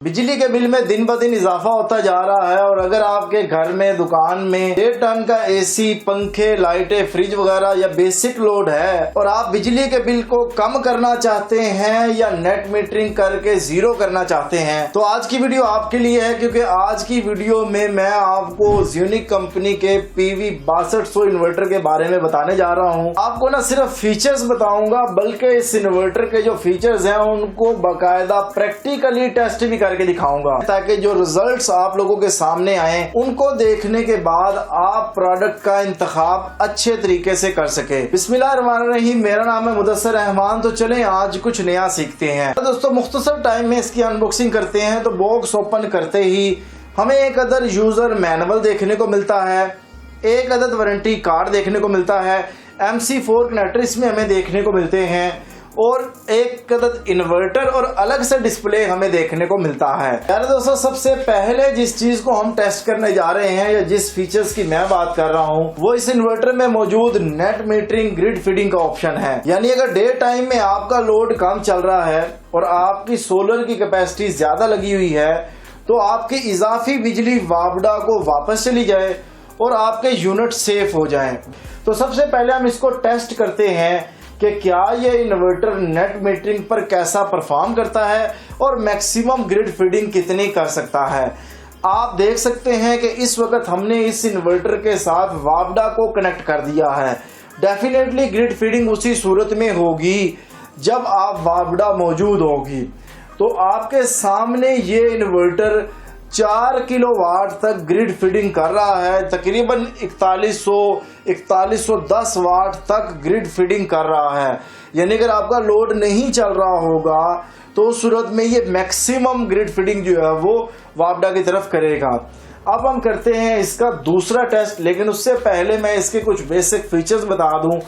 बिजली के बिल में दिन ब दिन इजाफा होता जा रहा है और अगर आपके घर में दुकान में 1.5 टन का एसी, पंखे, लाइटें, फ्रिज वगैरह या बेसिक लोड है और आप बिजली के बिल को कम करना चाहते हैं या नेट मीटरिंग करके जीरो करना चाहते हैं तो आज की वीडियो आपके लिए है, क्योंकि आज की वीडियो में मैं आपको यूनिक कंपनी के PV 6200 इन्वर्टर के बारे में बताने जा रहा हूं। आपको न सिर्फ फीचर्स बताऊंगा बल्कि इस इन्वर्टर के जो फीचर्स हैं उनको बाकायदा प्रैक्टिकली टेस्ट भी करके दिखाऊंगा ताकि जो रिजल्ट्स आप लोगों के सामने आए उनको देखने के बाद आप प्रोडक्ट का इंतखाब अच्छे तरीके से कर सके। बिस्मिल्लाहिर्रहमानिर्रहीम, मेरा नाम है मुदस्सिर रहमान। तो चलें आज कुछ नया सीखते हैं। तो दोस्तों मुख्तसर टाइम में इसकी अनबॉक्सिंग करते हैं। तो बॉक्स ओपन करते ही हमें एक अदद यूजर मैनुअल देखने को मिलता है, एक अदद वारंटी कार्ड देखने को मिलता है, MC4 कनेक्टर इसमें हमें देखने को मिलते हैं और एक अदद इन्वर्टर और अलग से डिस्प्ले हमें देखने को मिलता है। यार दोस्तों, सबसे पहले जिस चीज को हम टेस्ट करने जा रहे हैं या जिस फीचर्स की मैं बात कर रहा हूं वो इस इन्वर्टर में मौजूद नेट मीटरिंग ग्रिड फीडिंग का ऑप्शन है। यानी अगर डे टाइम में आपका लोड कम चल रहा है और आपकी सोलर की कैपेसिटी ज्यादा लगी हुई है तो आपकी इजाफी बिजली वापडा को वापस चली जाए और आपके यूनिट सेफ हो जाएं। तो सबसे पहले हम इसको टेस्ट करते हैं कि क्या ये इन्वर्टर नेट मीटरिंग पर कैसा परफॉर्म करता है और मैक्सिमम ग्रिड फीडिंग कितनी कर सकता है। आप देख सकते हैं कि इस वक्त हमने इस इन्वर्टर के साथ वापडा को कनेक्ट कर दिया है। डेफिनेटली ग्रिड फीडिंग उसी सूरत में होगी जब आप वापडा मौजूद होगी। तो आपके सामने ये इन्वर्टर 4 किलोवाट तक ग्रिड फीडिंग कर रहा है, तकरीबन 4110 वाट तक ग्रिड फीडिंग कर रहा है। यानी अगर आपका लोड नहीं चल रहा होगा तो उस सूरत में ये मैक्सिमम ग्रिड फीडिंग जो है वो वापडा की तरफ करेगा। अब हम करते हैं इसका दूसरा टेस्ट, लेकिन उससे पहले मैं इसके कुछ बेसिक फीचर्स बता दूं।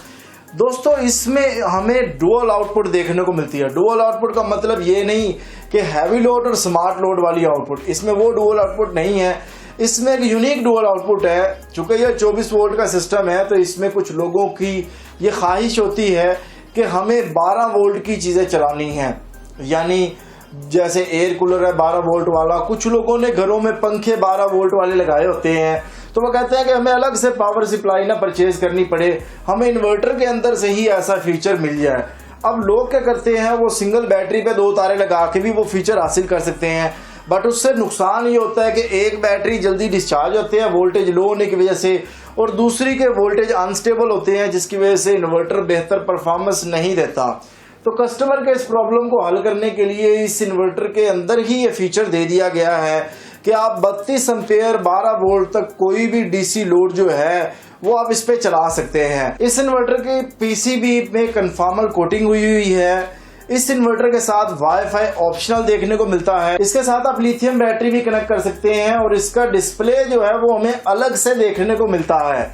दोस्तों इसमें हमें डुअल आउटपुट देखने को मिलती है। डुअल आउटपुट का मतलब ये नहीं कि हैवी लोड और स्मार्ट लोड वाली आउटपुट, इसमें वो डुअल आउटपुट नहीं है। इसमें एक यूनिक डुअल आउटपुट है। चूंकि ये 24 वोल्ट का सिस्टम है तो इसमें कुछ लोगों की ये ख्वाहिश होती है कि हमें 12 वोल्ट की चीजें चलानी है। यानी जैसे एयर कूलर है 12 वोल्ट वाला, कुछ लोगों ने घरों में पंखे 12 वोल्ट वाले लगाए होते हैं तो वो कहते हैं कि हमें अलग से पावर सप्लाई ना परचेज करनी पड़े, हमें इन्वर्टर के अंदर से ही ऐसा फीचर मिल जाए। अब लोग क्या करते हैं, वो सिंगल बैटरी पे 2 तारे लगा के भी वो फीचर हासिल कर सकते हैं, बट उससे नुकसान ये होता है कि एक बैटरी जल्दी डिस्चार्ज होते हैं वोल्टेज लो होने की वजह से और दूसरी के वोल्टेज अनस्टेबल होते हैं जिसकी वजह से इन्वर्टर बेहतर परफॉर्मेंस नहीं देता। तो कस्टमर के इस प्रॉब्लम को हल करने के लिए इस इन्वर्टर के अंदर ही ये फीचर दे दिया गया है कि आप 32 एम्पेयर 12 वोल्ट तक कोई भी डीसी लोड जो है वो आप इस पे चला सकते हैं। इस इन्वर्टर के पीसीबी में कन्फर्मल कोटिंग हुई है। इस इन्वर्टर के साथ वाईफाई ऑप्शनल देखने को मिलता है। इसके साथ आप लिथियम बैटरी भी कनेक्ट कर सकते हैं और इसका डिस्प्ले जो है वो हमें अलग से देखने को मिलता है।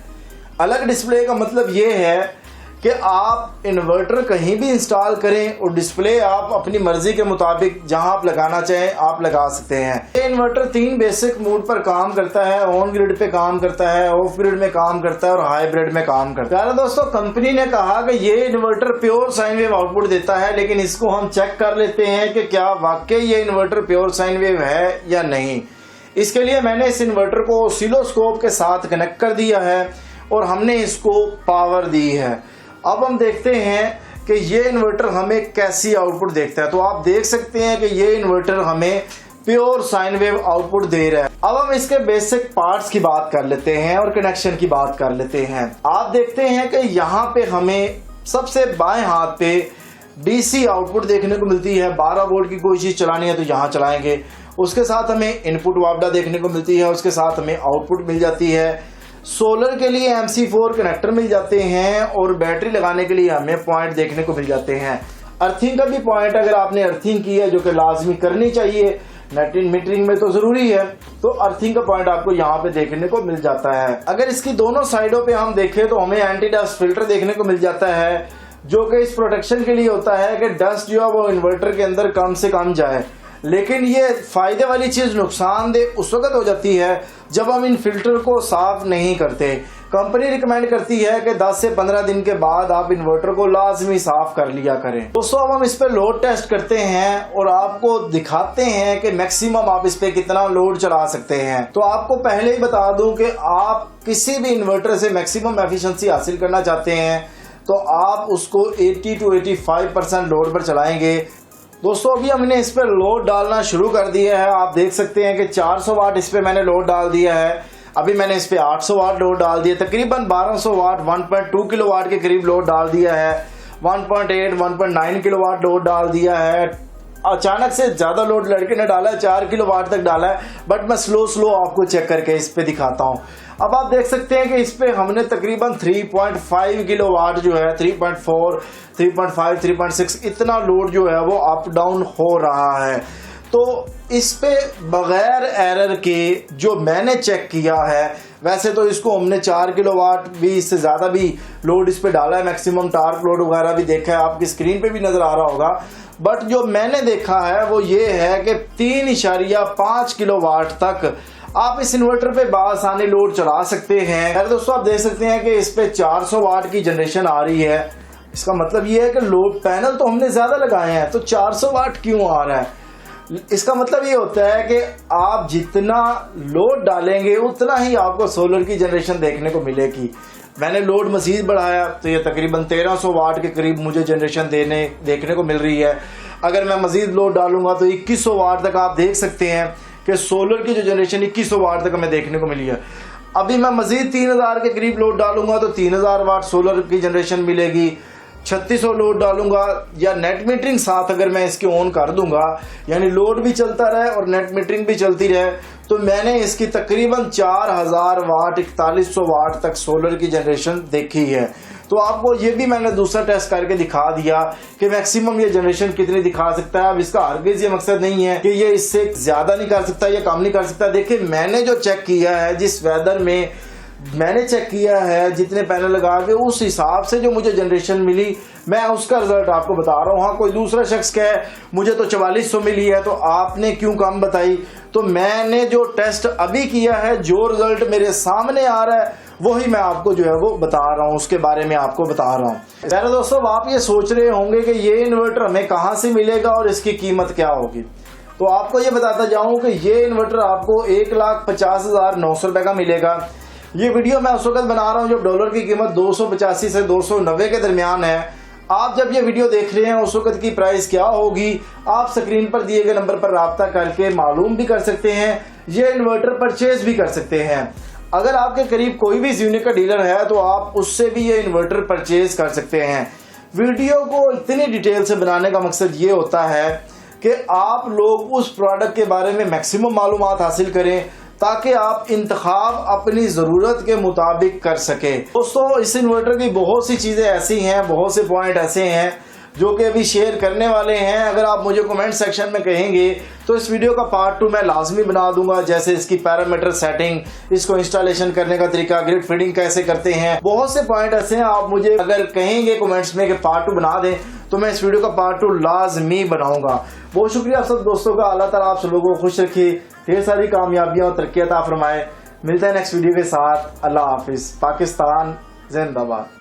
अलग डिस्प्ले का मतलब ये है कि आप इन्वर्टर कहीं भी इंस्टॉल करें और डिस्प्ले आप अपनी मर्जी के मुताबिक जहां आप लगाना चाहें आप लगा सकते हैं। ये इन्वर्टर 3 बेसिक मोड पर काम करता है। ऑन ग्रिड पे काम करता है, ऑफ ग्रिड में काम करता है और हाइब्रिड में काम करता है। दोस्तों कंपनी ने कहा कि ये inverter pure sine wave output देता है, लेकिन इसको हम चेक कर लेते हैं कि क्या वाकई ये इन्वर्टर प्योर साइन वेव है या नहीं। इसके लिए मैंने इस इन्वर्टर को ऑसिलोस्कोप के साथ कनेक्ट कर दिया है और हमने इसको पावर दी है। अब हम देखते हैं कि ये इन्वर्टर हमें कैसी आउटपुट देता है। तो आप देख सकते हैं कि ये इन्वर्टर हमें प्योर साइन वेव आउटपुट दे रहा है। अब हम इसके बेसिक पार्ट्स की बात कर लेते हैं और कनेक्शन की बात कर लेते हैं। आप देखते हैं कि यहाँ पे हमें सबसे बाएं हाथ पे डीसी आउटपुट देखने को मिलती है। 12 वोल्ट की कोई चीज चलानी है तो यहाँ चलाएंगे। उसके साथ हमें इनपुट वापडा देखने को मिलती है, उसके साथ हमें आउटपुट मिल जाती है। सोलर के लिए MC4 कनेक्टर मिल जाते हैं और बैटरी लगाने के लिए हमें पॉइंट देखने को मिल जाते हैं। अर्थिंग का भी पॉइंट अगर आपने अर्थिंग की है, जो कि लाजमी करनी चाहिए, नेट मीटरिंग में तो जरूरी है, तो अर्थिंग का पॉइंट आपको यहाँ पे देखने को मिल जाता है। अगर इसकी दोनों साइडों पे हम देखें तो हमें एंटी डस्ट फिल्टर देखने को मिल जाता है, जो कि इस प्रोटेक्शन के लिए होता है कि डस्ट जो है वो इन्वर्टर के अंदर कम से कम जाए। लेकिन ये फ़ायदे वाली चीज़ नुकसानदेह उस वक्त हो जाती है जब हम इन फिल्टर को साफ़ नहीं करते। कंपनी रिकमेंड करती है कि 10 से 15 दिन के बाद आप इन्वर्टर को लाजमी साफ़ कर लिया करें। दोस्तों अब हम इस पर लोड टेस्ट करते हैं और आपको दिखाते हैं कि मैक्सिमम आप इस पर कितना लोड चला सकते हैं। तो आपको पहले ही बता दूं कि आप किसी भी इन्वर्टर से मैक्सिमम एफिशिएंसी हासिल करना चाहते हैं तो आप उसको 80 to 85% लोड पर चलाएंगे। दोस्तों अभी हमने इस पर लोड डालना शुरू कर दिया है। आप देख सकते हैं कि 400 वाट इस पर मैंने लोड डाल दिया है। अभी मैंने इस पे 800 वाट लोड डाल दिया, तकरीबन 1200 वाट 1.2 किलोवाट के करीब लोड डाल दिया है। 1.8 1.9 किलोवाट लोड डाल दिया है। अचानक से ज्यादा लोड लड़के ने डाला है, 4 किलोवाट तक डाला है, बट मैं स्लो आपको चेक करके इस पे दिखाता हूं। अब आप देख सकते हैं कि इस पे हमने तकरीबन 3.5 किलोवाट जो है 3.4 3.5 3.6 इतना लोड जो है वो अप डाउन हो रहा है। तो इस पे बगैर एरर के जो मैंने चेक किया है, वैसे तो इसको हमने 4 किलोवाट भी इससे ज़्यादा भी लोड इस पे डाला है, मैक्सिमम टार्क लोड वगैरह भी देखा है, आपकी स्क्रीन पे भी नज़र आ रहा होगा। बट जो मैंने देखा है वो ये है कि 3.5 किलोवाट तक आप इस इन्वर्टर पे बासानी लोड चला सकते हैं। अरे दोस्तों आप देख सकते हैं कि इस पे 400 वाट की जनरेशन आ रही है। इसका मतलब ये है कि लोड पैनल तो हमने ज़्यादा लगाए हैं, तो 400 वाट क्यों आ रहा है? इसका मतलब ये होता है कि आप जितना लोड डालेंगे उतना ही आपको सोलर की जनरेशन देखने को मिलेगी। मैंने लोड मजीद बढ़ाया तो ये तकरीबन 1300 वाट के करीब मुझे जनरेशन देखने को मिल रही है। अगर मैं मजीद लोड डालूंगा तो 2100 वाट तक आप देख सकते हैं कि सोलर की जो जनरेशन 2100 वाट तक हमें देखने को मिली है। अभी मैं मजीद 3000 के करीब लोड डालूंगा तो 3000 वाट सोलर की जनरेशन मिलेगी। 3600 लोड डालूंगा या नेट मीटरिंग साथ अगर मैं इसके ऑन कर दूंगा, यानी लोड भी चलता रहे और नेट मीटरिंग भी चलती रहे, तो मैंने इसकी तकरीबन 4000 वाट 4100 वाट तक सोलर की जनरेशन देखी है। तो आपको ये भी मैंने दूसरा टेस्ट करके दिखा दिया कि मैक्सिमम ये जनरेशन कितनी दिखा सकता है। अब इसका हरगिज ये मकसद नहीं है कि ये इससे ज्यादा नहीं कर सकता या कम नहीं कर सकता। देखिए मैंने जो चेक किया है, जिस वेदर में मैंने चेक किया है, जितने पैनल लगा के उस हिसाब से जो मुझे जनरेशन मिली, मैं उसका रिजल्ट आपको बता रहा हूँ। हाँ कोई दूसरा शख्स कहे मुझे तो 4400 मिली है तो आपने क्यों कम बताई, तो मैंने जो टेस्ट अभी किया है, जो रिजल्ट मेरे सामने आ रहा है वही मैं आपको जो है वो बता रहा हूँ, उसके बारे में आपको बता रहा हूँ। प्यारे दोस्तों आप ये सोच रहे होंगे कि ये इन्वर्टर हमें कहाँ से मिलेगा और इसकी कीमत क्या होगी, तो आपको ये बताता जाऊँ कि ये इन्वर्टर आपको 1,50,900 रुपये का मिलेगा। ये वीडियो मैं उस वक्त बना रहा हूँ जब डॉलर की कीमत 285 से 290 के दरमियान है। आप जब ये वीडियो देख रहे हैं उस वक्त की प्राइस क्या होगी, आप स्क्रीन पर दिए गए नंबर पर राब्ता करके मालूम भी कर सकते हैं, ये इन्वर्टर परचेज भी कर सकते हैं। अगर आपके करीब कोई भी यूनिक का डीलर है तो आप उससे भी ये इन्वर्टर परचेज कर सकते हैं। वीडियो को इतनी डिटेल से बनाने का मकसद ये होता है कि आप लोग उस प्रोडक्ट के बारे में मैक्सिमम मालूमात हासिल करें ताकि आप इंतखाब अपनी ज़रूरत के मुताबिक कर सकें। दोस्तों इस इन्वर्टर की बहुत सी चीज़ें ऐसी हैं, बहुत से पॉइंट ऐसे हैं जो कि अभी शेयर करने वाले हैं। अगर आप मुझे कमेंट सेक्शन में कहेंगे तो इस वीडियो का पार्ट 2 मैं लाजमी बना दूंगा, जैसे इसकी पैरामीटर सेटिंग, इसको इंस्टॉलेशन करने का तरीका, ग्रिड फीडिंग कैसे करते हैं, बहुत से पॉइंट ऐसे हैं। आप मुझे अगर कहेंगे कमेंट्स में कि पार्ट 2 बना दें तो मैं इस वीडियो का पार्ट 2 लाजमी बनाऊंगा। बहुत शुक्रिया आप सब दोस्तों का। अल्लाह ताला आप सब लोगों को खुश रखे, ढेर सारी कामयाबियां और तरक्की अता फरमाए। मिलता है नेक्स्ट वीडियो के साथ। अल्लाह हाफिज। पाकिस्तान जिंदाबाद।